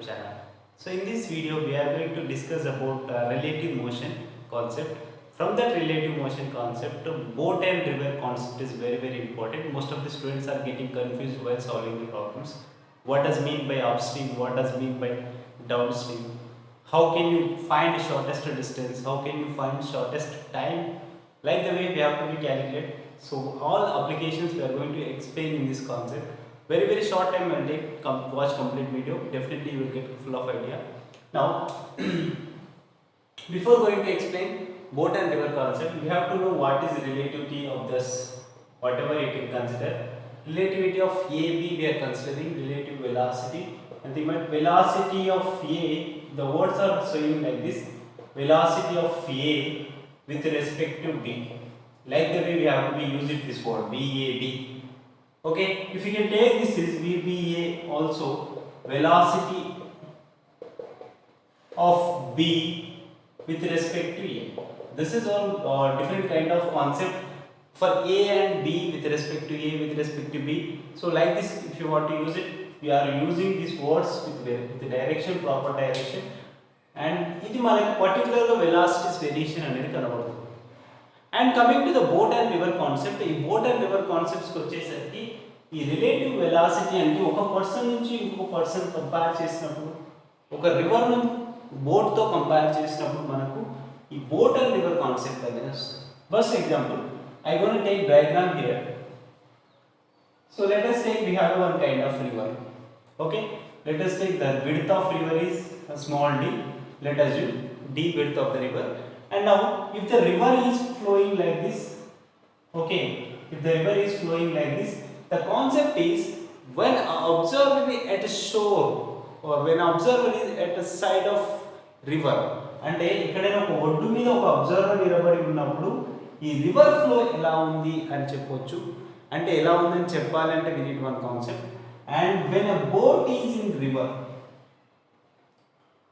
channel. So in this video we are going to discuss about relative motion concept. From that relative motion concept, boat and river concept is very important. Most of the students are getting confused while solving the problems. What does mean by upstream? What does mean by downstream? How can you find shortest distance? How can you find shortest time? Like the way we have to be calculated. So all applications we are going to explain in this concept. Very short time will take. Watch complete video. Definitely you will get full of idea. Now before going to explain boat and river concept, we have to know what is the relativity of this, whatever you can consider. Relativity of AB we are considering relative velocity, and the velocity of A, the words are showing like this: velocity of A with respect to B. Like the way we have to be using this word VAB. Okay, if you can take this is VBA also, velocity of B with respect to A. This is all different kind of concept for A and B with respect to A with respect to B. So like this, if you want to use it, we are using these words with the direction, proper direction, and ఇది మనకి particular velocities variation అనేది కనబడుతుంది. And coming to the boat and river concept, ఈ boat and river concepts కి వచ్చేసరికి ఈ relative velocity అంటే ఒక పర్సన్ నుంచి ఇంకొక పర్సన్ కంపేర్ చేసినప్పుడు, ఒక రివర్ ను బోట్ తో కంపేర్ చేసినప్పుడు మనకు ఈ boat and river concept అనేది వస్తుంది. First example, I going to take diagram here. So let us take, we have one kind of river. Okay, let us take the width of river is a small d. Let us do d width of the river. And now if the river is flowing like this, okay, if the river is flowing like this, the concept is when observer is at a shore or when observer is at the side of river, అంటే ఎక్కడైనా ఒక ఒడ్డు మీద ఒక observer నిలబడి ఉన్నప్పుడు ఈ river flow ఎలా ఉంది అని చెప్పొచ్చు. అంటే ఎలా ఉందని చెప్పాలంటే we need one concept. And when a boat is in river,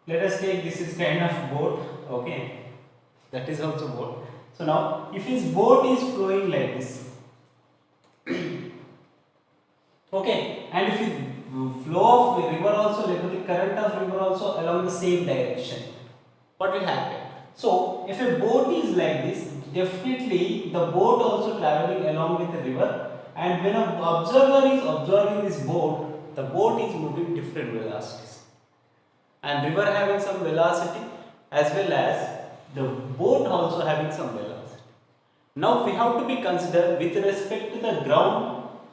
let us take this is kind of boat, okay, that is also boat. So now if his boat is flowing like this, okay, and if the flow of the river also, like the current of river also along the same direction, what will happen? So if a boat is like this, definitely the boat also traveling along with the river, and when an observer is observing this boat, the boat is moving different velocities, and river having some velocity as well as the boat also having some velocity. Now we have to be considered with respect to the ground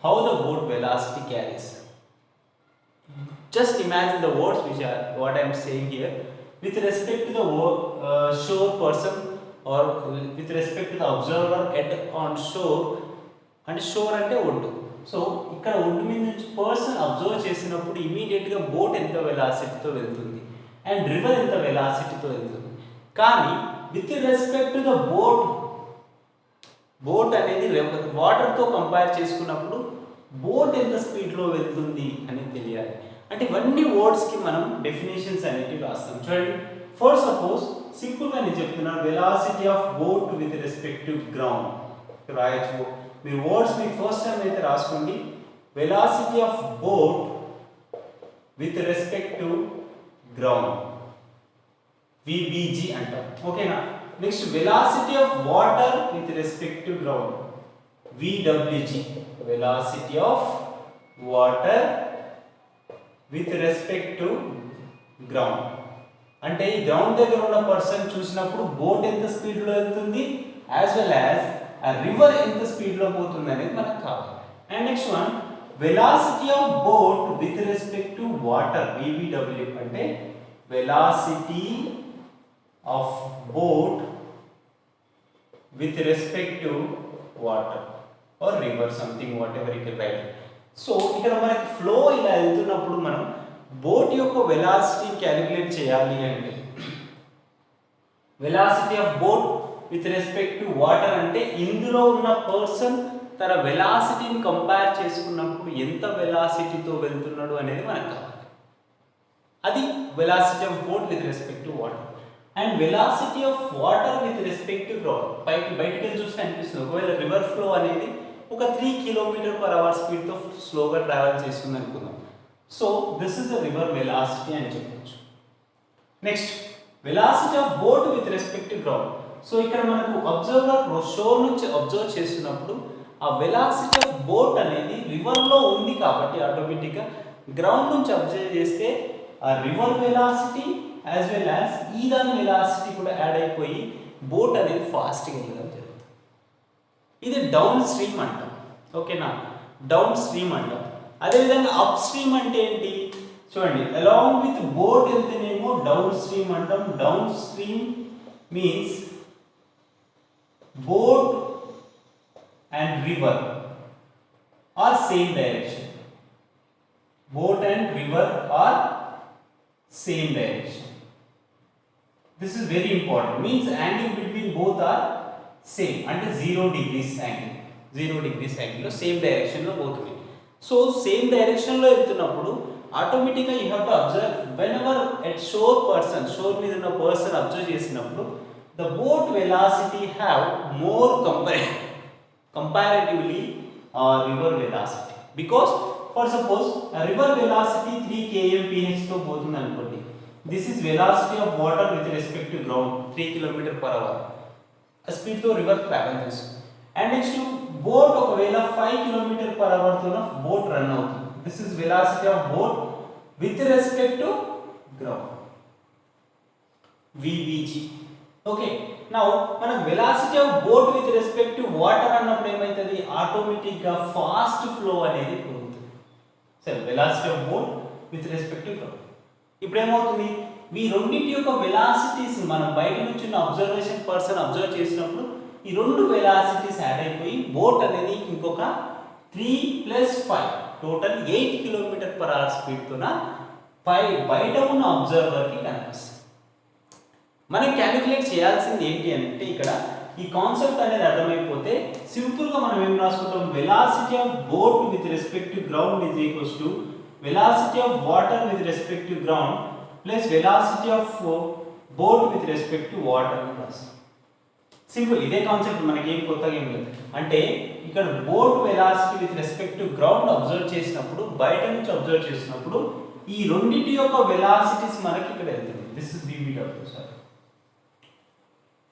how the boat velocity carries. Just imagine the words which are what I am saying here with respect to the shore person or with respect to the observer at on shore, and shore ante ఒడ్డు. So ఇక్కడ ఒడ్డు మీద నుంచి person observe చేసినప్పుడు immediate గా boat ఎంత వెలాసిటీతో వెళ్తుంది and river ఎంత వెలాసిటీతో వెళ్తుంది. కానీ with respect to the boat అనేది వాటర్ తో కంపేర్ చేసుకున్నప్పుడు బోట్ ఎంత స్పీడ్ లో వెళ్తుంది అనేది తెలియాలి. అంటే ఇవన్నీ వర్డ్స్ కి మనం డెఫినేషన్స్ అనేటివి రాస్తాం. చూడండి, ఫర్ సపోజ్ సింపుల్ గా నేను చెప్తున్నాను velocity of boat with respect to ground రాయొచ్చు. మీరు వర్డ్స్ మీకు ఫస్ట్ టైం అయితే రాసుకోండి. Velocity of boat with respect to ground VBG అంటాం. ఓకేనా? Next velocity of water with respect to ground VWG, velocity of water with respect to ground. అంటే ఈ ground దగ్గర ఉన్న పర్సన్ చూసినప్పుడు బోట్ ఎంత స్పీడ్ లో వెళ్తుంది యాజ్ వెల్ యాజ్ ఆ రివర్ ఎంత స్పీడ్ లో పోతుంది అనేది మనకు కావాలి. And next one velocity of boat with respect to water VBW, అంటే velocity of boat with respect to water or river, something whatever you can write. So ఇక్కడ మనకి ఫ్లో ఇలా వెళ్తున్నప్పుడు మనం బోట్ యొక్క వెలాసిటీ క్యాలిక్యులేట్ చేయాలి అంటే velocity of boat with respect to water అంటే ఇందులో ఉన్న పర్సన్ తన వెలాసిటీని కంపేర్ చేసుకున్నప్పుడు ఎంత వెలాసిటీతో వెళ్తున్నాడు అనేది మనకు కావాలి. అది velocity of boat with respect to water. And velocity of water with respect to ground, బయటికి వెళ్ళి చూస్తే అనిపిస్తుంది ఒకవేళ రివర్ ఫ్లో అనేది ఒక 3 km/h స్పీడ్తో స్లోగా ట్రావెల్ చేస్తుంది అనుకుందాం. So this is the river velocity అని చెప్పొచ్చు. Next velocity of boat with respect to ground. So ఇక్కడ మనకు అబ్జర్వర్ షోర్ నుంచి అబ్జర్వ్ చేస్తున్నప్పుడు ఆ వెలాసిటీ ఆఫ్ బోట్ అనేది రివర్లో ఉంది కాబట్టి ఆటోమేటిక్గా గ్రౌండ్ నుంచి అబ్జర్వ్ చేస్తే ఆ river velocity as well as ఈ దాని వెలాసిటీ కూడా యాడ్ అయిపోయి బోట్ అనేది ఫాస్ట్గా వెళ్ళడం జరుగుతుంది. ఇది డౌన్ స్ట్రీమ్ అంటాం. ఓకేనా, డౌన్ స్ట్రీమ్ అంటాం. అదేవిధంగా అప్ స్ట్రీమ్ అంటే ఏంటి చూడండి, అలాంగ్ విత్ బోట్ వెళ్తేనేమో డౌన్ స్ట్రీమ్ అంటాం. Downstream means boat and river are same direction. Boat and river are same direction. This is very important. Means angle between both are same. అంటే 0 degrees angle. 0 degrees angle లో same direction లో both ఉన్నాయి. So same direction లో వెళ్తున్నప్పుడు ఆటోమేటిక్గా you have to observe whenever at shore మీద ఉన్న person observe చేసినప్పుడు the boat velocity have more comparatively river velocity, because for suppose a river velocity 3 kmph తో పోతుంది అనుకోండి. This is velocity of water with respect to ground 3 km/h ఆ speed తో river travel చేస్తుంది. And next boat ఒకవేళ 5 km/h తో boat run అవుతుంది. This is velocity of boat with respect to ground, VBG. Okay, now మనకు velocity of boat with respect to water అన్నప్పుడు ఏమవుతుంది, ఆటోమేటిక్గా ఫాస్ట్ ఫ్లో అనేది పెరుగుతుంది. సరే, velocity of boat with respect to ground. ఇప్పుడు ఏమవుతుంది, ఈ రెండింటి యొక్క వెలాసిటీస్ మనం బయట నుంచి ఉన్న అబ్జర్వేషన్ పర్సన్ అబ్జర్వ్ చేసినప్పుడు ఈ రెండు వెలాసిటీస్ యాడ్ అయిపోయి బోట్ అనేది ఇంకొక 3 + 5 టోటల్ 8 km/h స్పీడ్తోన బయట ఉన్న అబ్జర్వర్కి కనిపిస్తుంది. మనం క్యాలిక్యులేట్ చేయాల్సింది ఏంటి అంటే ఇక్కడ ఈ కాన్సెప్ట్ అనేది అర్థమైపోతే సింపుల్గా మనం ఏం రాసుకుంటాం, velocity of boat with respect to ground is equals to velocity of water with respect to ground plus velocity of boat with respect to water అని రాస్తాం. సింపుల్, ఇదే కాన్సెప్ట్, మనకి ఏం కొత్తగా ఏం లేదు. అంటే ఇక్కడ boat velocity with respect to ground observe చేసినప్పుడు బయట నుంచి అబ్జర్వ్ చేసినప్పుడు ఈ రెండింటి యొక్క వెలాసిటీస్ మనకి ఇక్కడ వెళ్తుంది. This is VBW sir.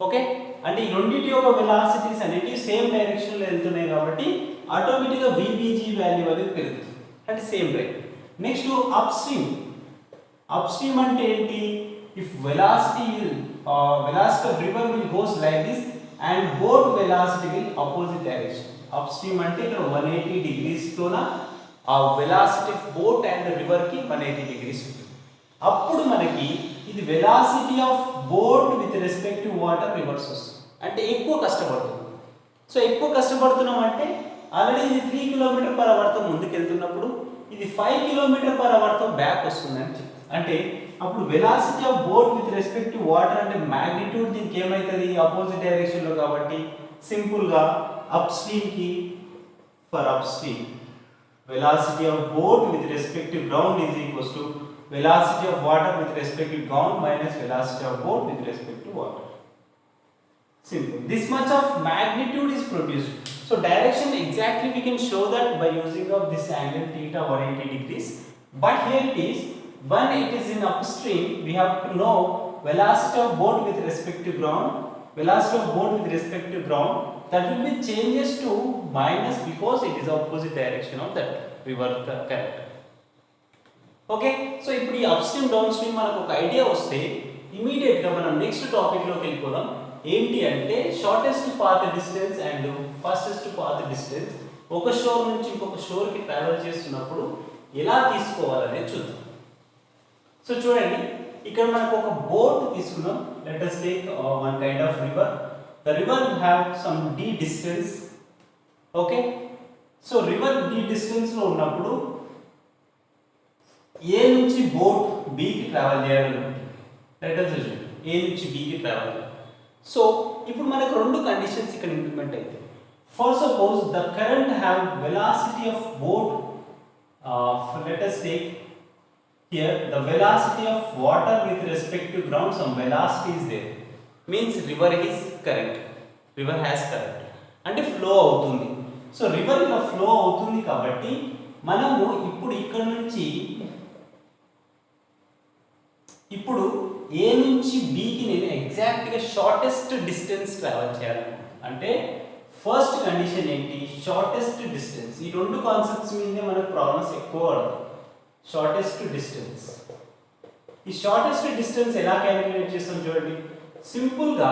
Okay, అంటే ఈ రెండింటి యొక్క వెలాసిటీస్ అనేవి సేమ్ డైరెక్షన్లో వెళ్తున్నాయి కాబట్టి ఆటోమేటిక్గా VBG వాల్యూ అనేది పెరుగుతుంది, అంటే same rate. Next upstream అంటే ఏంటి, if velocity of river will goes like this and boat velocity will opposite direction. Upstream అంటే ఇక్కడ 180 degrees ఆ వెలాసిటీ ఆఫ్ బోట్ అండ్ రివర్కి 180 degrees ఉంటుంది. అప్పుడు మనకి ఇది velocity of boat with respect to water reverse వస్తుంది, అంటే ఎక్కువ కష్టపడుతుంది. సో ఎక్కువ కష్టపడుతున్నాం అంటే ఆల్రెడీ ఇది 3 km/h తో ముందుకు వెళ్తున్నప్పుడు ఇది 5 km/h తో బ్యాక్ వస్తుంది అంటే అప్పుడు velocity of boat with respect to water అంటే మ్యాగ్నిట్యూడ్ దీనికి ఏమవుతుంది, అపోజిట్ డైరెక్షన్లో. కాబట్టి సింపుల్గా అప్ స్ట్రీమ్కి for upstream velocity of boat with respect to ground is equals to velocity of water with respect to ground minus velocity of boat with respect to water. Simple. This much of magnitude is produced. So direction exactly we can show that by using of this angle theta 180 degrees. But here it is, when it is in upstream, we have to know velocity of boat with respect to ground, velocity of boat with respect to ground. That will be changes to minus because it is opposite direction of that river current. Okay, so ఇప్పుడు ఈ upstream down stream మనకు ఒక idea వస్తే immediate గా మనం next topic లోకి వెళ్ళిపోదాం. ఏంటి అంటే shortest path distance and fastest path distance ఒక షోర్ నుంచి ఇంకొక షోర్ కి ట్రావెల్ చేస్తున్నప్పుడు ఎలా తీసుకోవాలనేది చూద్దాం. సో చూడండి, ఇక్కడ మనకు ఒక బోట్ తీసుకున్నాం. Let us take one kind of river. The river will have some d distance. Okay, so river d distance లో ఉన్నప్పుడు A నుంచి బోట్ B కి ట్రావెల్ చేయాలనుకుంటుంది. లెట్ us assume A నుంచి B కి ట్రావెల్ చేయాలి. సో ఇప్పుడు మనకు రెండు కండిషన్స్ ఇక్కడ ఇంప్లిమెంట్ అవుతాయి. For suppose the current have velocity of boat, let us take here the velocity of water with respect to ground, some velocity is there, means river is current, river has current అంటే flow అవుతుంది. So river ఇలా flow అవుతుంది కాబట్టి మనము ఇప్పుడు ఇక్కడ నుంచి ఇప్పుడు ఏ నుంచి బికి నేను ఎగ్జాక్ట్గా షార్టెస్ట్ డిస్టెన్స్ ట్రావెల్ చేయాలి. అంటే ఫస్ట్ కండిషన్ ఏంటి, షార్టెస్ట్ డిస్టెన్స్. ఈ రెండు కాన్సెప్ట్స్ మీదే మనకు ప్రాబ్లమ్స్ ఎక్కువ పడతాయి. షార్టెస్ట్ డిస్టెన్స్, ఈ షార్టెస్ట్ డిస్టెన్స్ ఎలా క్యాలిక్యులేట్ చేస్తాం చూడండి. సింపుల్గా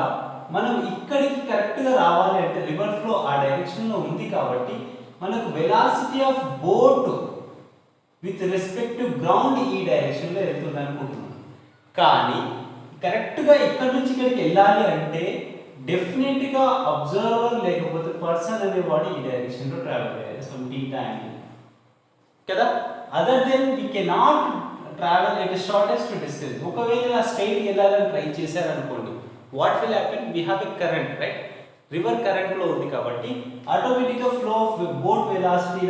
మనం ఇక్కడికి కరెక్ట్గా రావాలి అంటే రివర్ ఫ్లో ఆ డైరెక్షన్లో ఉంది కాబట్టి మనకు velocity of boat with respect to ground ఈ డైరెక్షన్లో వెళ్తుంది అనుకుంటున్నాం. కానీ కరెక్ట్గా ఇక్కడ నుంచి ఇక్కడికి వెళ్ళాలి అంటే డెఫినెట్గా అబ్జర్వర్ లేకపోతే పర్సన్ అనేవాడు ఈ డైరెక్షన్లో ట్రావెల్ చేయాలి, సమ్ థీటా యాంగిల్ కదా. Other then we cannot travel at shortest distance. ఒకవేళ స్ట్రైట్ వెళ్ళాలని ట్రై చేశారనుకోండి, what will happen, we have a current right, river కరెంట్లో ఉంది కాబట్టి ఆటోమేటిక్గా flow of boat velocity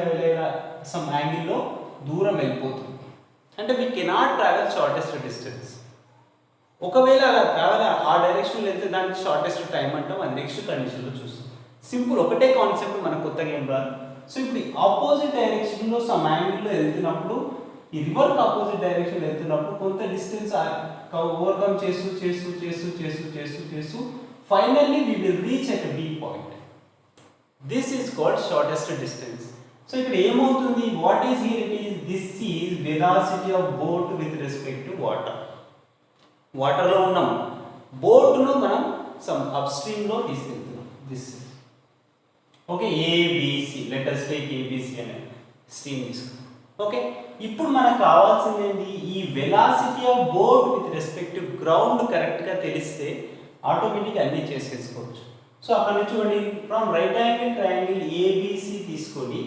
some యాంగిల్లో దూరం వెళ్ళిపోతుంది. అంటే we cannot travel shortest distance. ఒకవేళ అలా ట్రావెల్ ఆ డైరెక్షన్లో వెళ్తే దానికి షార్టెస్ట్ టైం అంటాం. అది నెక్స్ట్ కండిషన్లో చూస్తాం. సింపుల్ ఒకటే కాన్సెప్ట్ మనకు కొత్తగా ఏం రాదు. సో ఇప్పుడు ఆపోజిట్ డైరెక్షన్లో సమ్ యాంగిల్లో వెళ్తున్నప్పుడు, ఈ రివర్కి ఆపోజిట్ డైరెక్షన్లో వెళ్తున్నప్పుడు కొంత డిస్టెన్స్ ఓవర్కమ్ చేస్తూ చేస్తూ చేస్తూ చేస్తూ చేస్తూ చేస్తూ finally we will reach at B point. This is called shortest distance. So ఇక్కడ ఏమవుతుంది, what is here it is, this is velocity of boat with respect to water. వాటర్లో ఉన్నాం, బోట్ను మనం సమ్ అప్స్ట్రీమ్లో తీసుకెళ్తున్నాం. This okay, ABC, let us take ABC అనే stream తీసుకున్నాం. ఓకే, ఇప్పుడు మనకు కావాల్సింది ఏంటి, ఈ velocity of boat with respect to ground కరెక్ట్గా తెలిస్తే ఆటోమేటిక్గా అన్నీ చేసేసుకోవచ్చు. సో అక్కడ నుంచి చూడండి, from right angle triangle ABC తీసుకొని,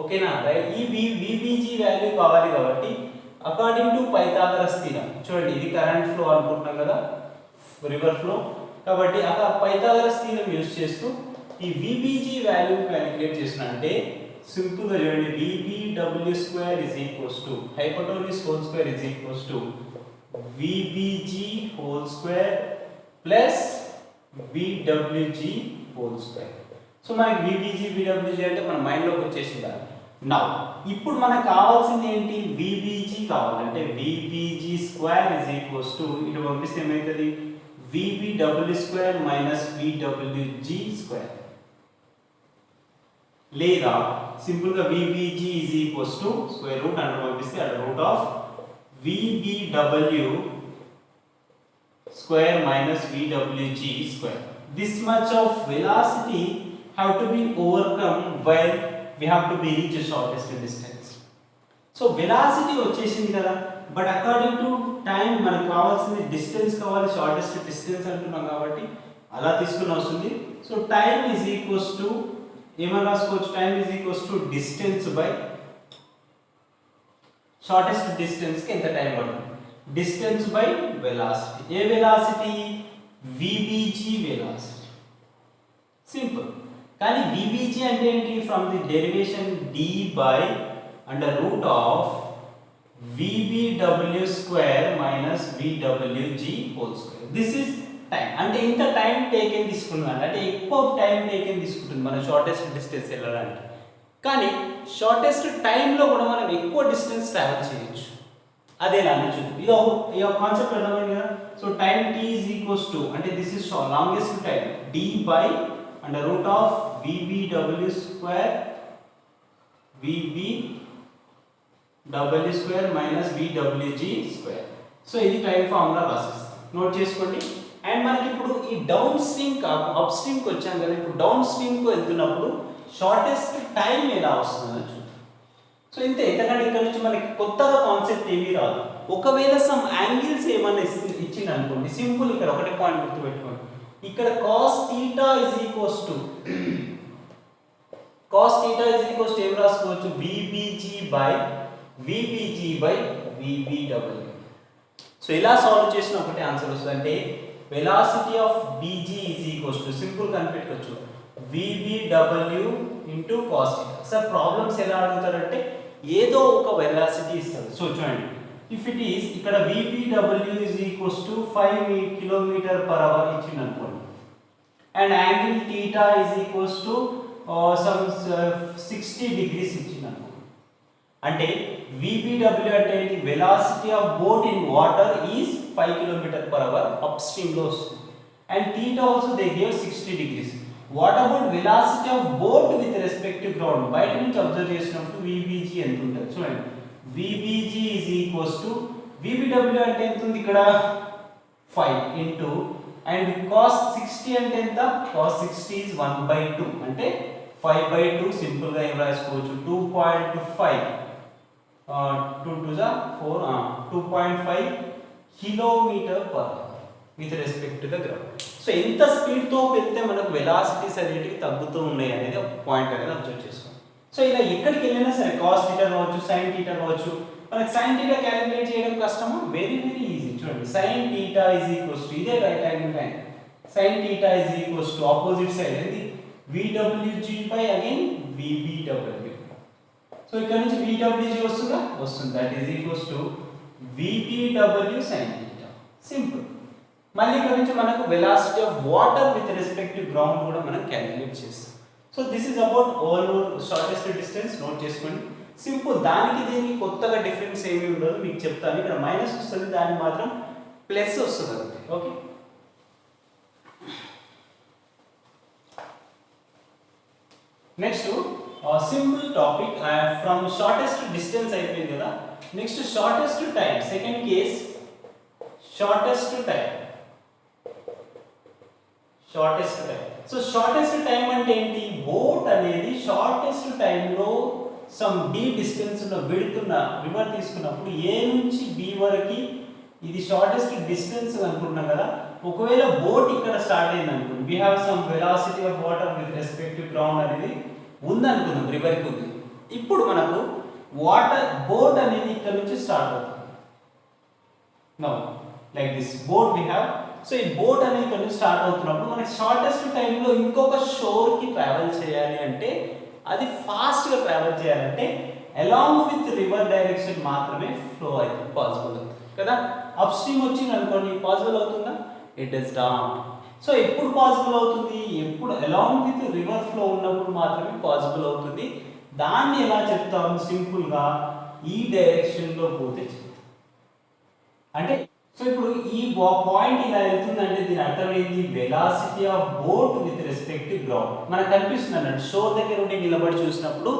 ఓకేనా, ఈ విబిజి వాల్యూ కావాలి కాబట్టి అకార్డింగ్ టు పైథాగరస్ థీరం, చూడండి ఇది కరెంట్ ఫ్లో అనుకుంటున్నాం కదా, రివర్ ఫ్లో కాబట్టి అక్కడ పైథాగరస్ థీరం యూజ్ చేస్తూ ఈ విబిజి వాల్యూ క్యాలిక్యులేట్ చేస్తున్నా. అంటే సింపుల్గా చూడండి, VBW square is equals to hypotenuse whole square is equals to VBG whole square plus VWG whole square. So మనకి విబిజి విడబ్ల్యూజి అంటే మన మైండ్లోకి వచ్చేసింది. నా ఇప్పుడు మనకు కావాల్సింది ఏంటి, విబిజి కావాలంటే VBG square is equals to, ఇటు పంపిస్తే ఏమవుతుంది, VBW square minus VWG square, లేదా సింపుల్గా VBG is equals to square root అంటే పంపిస్తే at root of VBW square minus VWG square. This much of velocity have to be overcome while we have to be reach the shortest distance. So velocity వచ్చేసింది కదా, but according to time మనకు కావాల్సింది distance కావాలి, shortest distance అంటున్నాం కాబట్టి అలా తీసుకుని వస్తుంది. So time is equals to ఏమని రాసుకోవచ్చు, time is equals to distance by shortest డిస్టెన్స్కి ఎంత టైం పడుతుంది, డిస్టెన్స్ బై వెలాసిటీ. ఏ వెలాసిటీ, విబిజి వెలాసిటీ. సింపుల్. కానీ విబిజి అంటే ఏంటి, from the derivation D by under root of VBW square minus VWG whole square. This is time. అంటే ఇంత టైం టేకెన్ తీసుకున్నాను, అంటే ఎక్కువ టైం టేకెన్ తీసుకుంటుంది మన షార్టెస్ట్ డిస్టెన్స్ వెళ్ళడానికి. కానీ షార్టెస్ట్ టైంలో కూడా మనం ఎక్కువ డిస్టెన్స్ ట్రావెల్ చేయొచ్చు. అదే లాగా చూద్దాం. ఇది ఒక కాన్సెప్ట్ అర్థమైంది కదా. So time t is equals to, అంటే this is longest time, d by under root of VBW square square minus VWG square. So ఇది టైం ఫార్ములా రాసేస్తాం, నోట్ చేసుకోండి. అండ్ మనకి ఇప్పుడు ఈ డౌన్ స్ట్రీమ్ అప్ స్ట్రీమ్కి వచ్చాం కదా, ఇప్పుడు డౌన్ స్ట్రీమ్కి వెళ్తున్నప్పుడు షార్టెస్ట్ టైం ఎలా వస్తుందో చూద్దాం. సో ఇంతే, ఎందుకంటే ఇక్కడ నుంచి మనకి కొత్తగా కాన్సెప్ట్ ఏమీ రాదు. ఒకవేళ సమ్ యాంగిల్స్ ఏమైనా ఇచ్చింది అనుకోండి, సింపుల్ ఇక్కడ ఒకటే పాయింట్ గుర్తుపెట్టుకోండి, ఇక్కడ cos theta is equals to ఏం రాసుకోవచ్చు, విబిజి బై విబిడబ్ల్యూ. సో ఇలా సాల్వ్ చేసిన ఒకటే ఆన్సర్ వస్తుంది. అంటే velocity of BG is equals to, simple కనిపెట్టుకోవచ్చు, VBW into cos theta. Sir problems ఎలా అడుగుతారంటే ఏదో ఒక వెలాసిటీ ఇస్తారు. సో చూడండి, ఇఫ్ ఇట్ ఈస్ ఇక్కడ విబిడబ్ల్యూ ఈజ్ ఈక్వల్స్ టు 5 km/h ఇచ్చింది అనుకోండి, and angle theta is equals to some 60 degrees ఇచ్చింది అనుకోండి. అంటే VBW అంటే ఏంటి, velocity of boat in water is 5 km/h upstream లో వస్తుంది. And theta also they gave 60 degrees. What about velocity of boat with respect to ground, బయట నుంచి observe చేసినప్పుడు VBG ఎంత ఉంటుంది చూడండి. VBG is equals to VBW అంటే ఎంత ఉంది ఇక్కడ 5 ఇంటూ అండ్ cos 60 అంటే ఎంత, cos 60 ఈజ్ 1/2 అంటే 5/2 సింపుల్ గా ఏం రాసుకోవచ్చు 2.5 2 2 4 2.5 km/h with respect to the ground. So ఎంత స్పీడ్ తో వెళ్తే మనకు వెలాసిటీస్ అనేటివి తగ్గుతూ ఉన్నాయి అనేది ఒక పాయింట్ అనేది అబ్జర్వ్ చేసుకోండి. సో ఇలా ఎక్కడికి వెళ్ళినా సరే cos θ కావచ్చు sin θ కావచ్చు, మనకి sin θ క్యాలిక్యులేట్ చేయడం కష్టమా, వెరీ ఈజీ. చూడండి sin θ ఈజ్ ఈక్వల్స్ టు ఇదే right angle line, sin θ is equals to opposite side ఏంది VWG by again VBW. So ఇక్కడ నుంచి VWG వస్తుందా, వస్తుంది, that is equals to VBW sin θ. Simple. మళ్ళీ ఇక్కడ నుంచి మనకు velocity of water with respect to ground కూడా మనం క్యాలిక్యులేట్ చేస్తాం. So this is about over shortest distance. Note చేసుకోండి, సింపుల్. దానికి దీనికి కొత్తగా డిఫరెన్స్ ఏమీ ఉండదు, మీకు చెప్తాను. ఇక్కడ మైనస్ వస్తుంది, దానికి మాత్రం ప్లస్ వస్తుంది అంతే. Okay, next simple topic from shortest distance అయిపోయింది కదా. Next shortest time, second case shortest time. Shortest time. So shortest time అంటే ఏంటి, బోట్ అనేది షార్టెస్ట్ టైంలో సమ్ d డిస్టెన్స్ ఉన్న విడ్త్ ఉన్న రివర్ తీసుకున్నప్పుడు a నుంచి b వరకు ఇది షార్టెస్ట్ డిస్టెన్స్ అనుకుంటున్నాం కదా. ఒకవేళ బోట్ ఇక్కడ స్టార్ట్ అయింది అనుకోండి, we have some velocity of water with respect to ground అనేది ఉంది అనుకుందాం, రివర్కి ఉంది. ఇప్పుడు మనకు వాటర్ బోట్ అనేది ఇక్కడ నుంచి స్టార్ట్ అవుతుంది. Now like this boat we have. So ఈ బోట్ అనేది ఇక్కడ నుంచి స్టార్ట్ అవుతున్నప్పుడు మనకి షార్టెస్ట్ టైంలో ఇంకొక షోర్కి ట్రావెల్ చేయాలి అంటే, అది ఫాస్ట్గా ట్రావెల్ చేయాలంటే అలాంగ్ విత్ రివర్ డైరెక్షన్ మాత్రమే ఫ్లో అయితే పాసిబుల్ అవుతుంది కదా. అప్ స్ట్రీమ్ వచ్చింది అనుకోండి, పాసిబుల్ అవుతుందా, ఇట్ ఇస్ నాట్. సో ఎప్పుడు పాసిబుల్ అవుతుంది, ఎప్పుడు అలాంగ్ విత్ రివర్ ఫ్లో ఉన్నప్పుడు మాత్రమే పాసిబుల్ అవుతుంది. దాన్ని ఎలా చెప్తాము, సింపుల్గా ఈ డైరెక్షన్లో పోతే చెప్తాం. అంటే సో ఇప్పుడు ఈ పాయింట్ ఇలా వెళ్తుందంటే దీని అర్థం ఏంటి, velocity of boat with respect to ground మనకు కనిపిస్తుంది అన్నట్టు. షోర్ దగ్గర ఉండి నిలబడి చూసినప్పుడు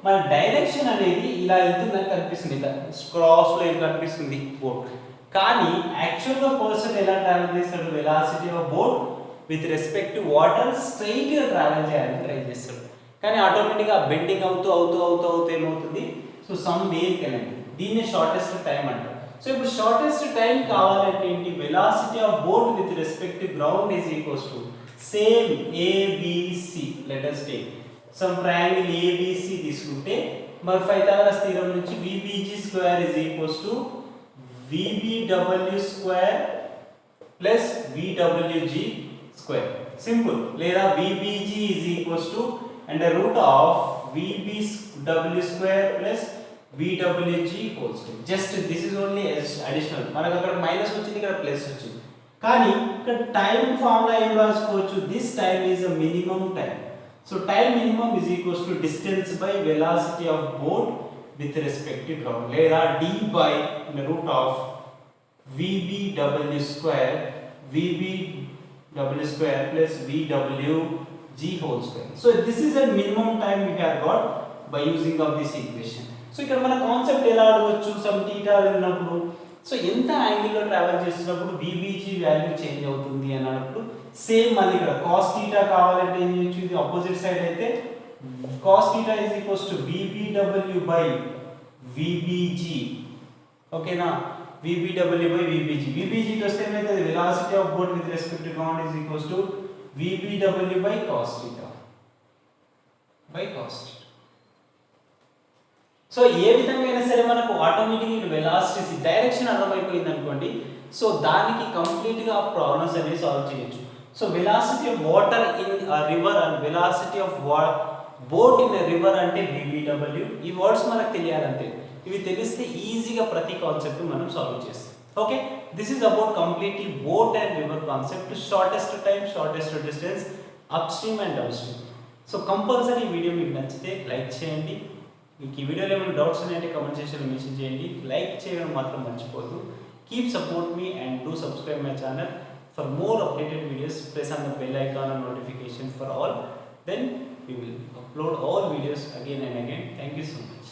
మన డైరెక్షన్ అనేది ఇలా వెళ్తుందని కనిపిస్తుంది, ఇలా క్రాస్లో ఏం కనిపిస్తుంది బోట్. కానీ యాక్చువల్గా పర్సన్ ఎలా ట్రావెల్ చేస్తాడు, velocity of boat with respect to water స్ట్రైట్గా ట్రావెల్ చేయాలని ట్రై చేస్తాడు. కానీ ఆటోమేటిక్గా బెండింగ్ అవుతూ అవుతూ అవుతూ అవుతూ ఏమవుతుంది, సో సమ్ వేకి వెళ్ళండి. దీన్నే షార్టెస్ట్ టైం అంటారు. సో ఇప్పుడు షార్టెస్ట్ టైం కావాలంటే ఏంటి, velocity of boat with respect to ground is equals to same ABC. Let us take some triangle ABC తీసుకుంటే మరి పైథాగరస్ థీరం నుంచి VBG² is equals to VBW² plus VWG². Simple. లేదా VBG is equals to under root of VBW² plus VWG whole square. Just this is only additional. మనకు అక్కడ minus వచ్చింది, ఇక్కడ plus వచ్చింది. కానీ ఇక్కడ టైం ఫార్ములా ఏం రాసుకోవచ్చు, this time is a minimum time. So time minimum is equals to distance by velocity of boat with respect to ground, లేదా d by root of VBW² plus VWG whole square. So this is a minimum time we have got by using of this equation. So ఇక్కడ మన concept ఎలా అడగవచ్చు, some θ వెళ్ళినప్పుడు, so ఎంత యాంగిల్లో travel చేస్తున్నప్పుడు VBG value change అవుతుంది అని అన్నప్పుడు సేమ్ మళ్ళీ ఇక్కడ cos θ కావాలంటే ఏం చేయొచ్చు, ఇది ఆపోజిట్ సైడ్ అయితే cos θ is equals to VBW by VBG. ఓకేనా, VBW బై VBG. VBGకి వస్తే ఏమైతుంది, velocity of boat with respect to ground is equals to VBW by cos θ by cos θ. So ఏ విధంగా అయినా సరే మనకు ఆటోమేటిక్గా వెలాసిటీ డైరెక్షన్ అర్థమైపోయింది అనుకోండి, సో దానికి కంప్లీట్గా ప్రాబ్లమ్స్ అనేవి సాల్వ్ చేయొచ్చు. So velocity of water in river and velocity of boat in river అంటే VBW. ఈ వర్డ్స్ మనకు తెలియాలంటే, ఇవి తెలిస్తే ఈజీగా ప్రతి కాన్సెప్ట్ మనం సాల్వ్ చేస్తాం. Okay, this is about completely boat and river concept, shortest time, shortest distance, up stream and down stream. So compulsory video మీకు నచ్చితే లైక్ చేయండి, మీకు ఈ వీడియోలో ఏమైనా డౌట్స్ ఉన్నాయంటే కామెంట్ సెక్షన్లో మెన్షన్ చేయండి. లైక్ చేయడం మాత్రం మర్చిపోవద్దు. Keep support me and do subscribe my channel. For more updated videos, press on the bell icon and notification for all. Then we will upload all videos again and again. Thank you so much.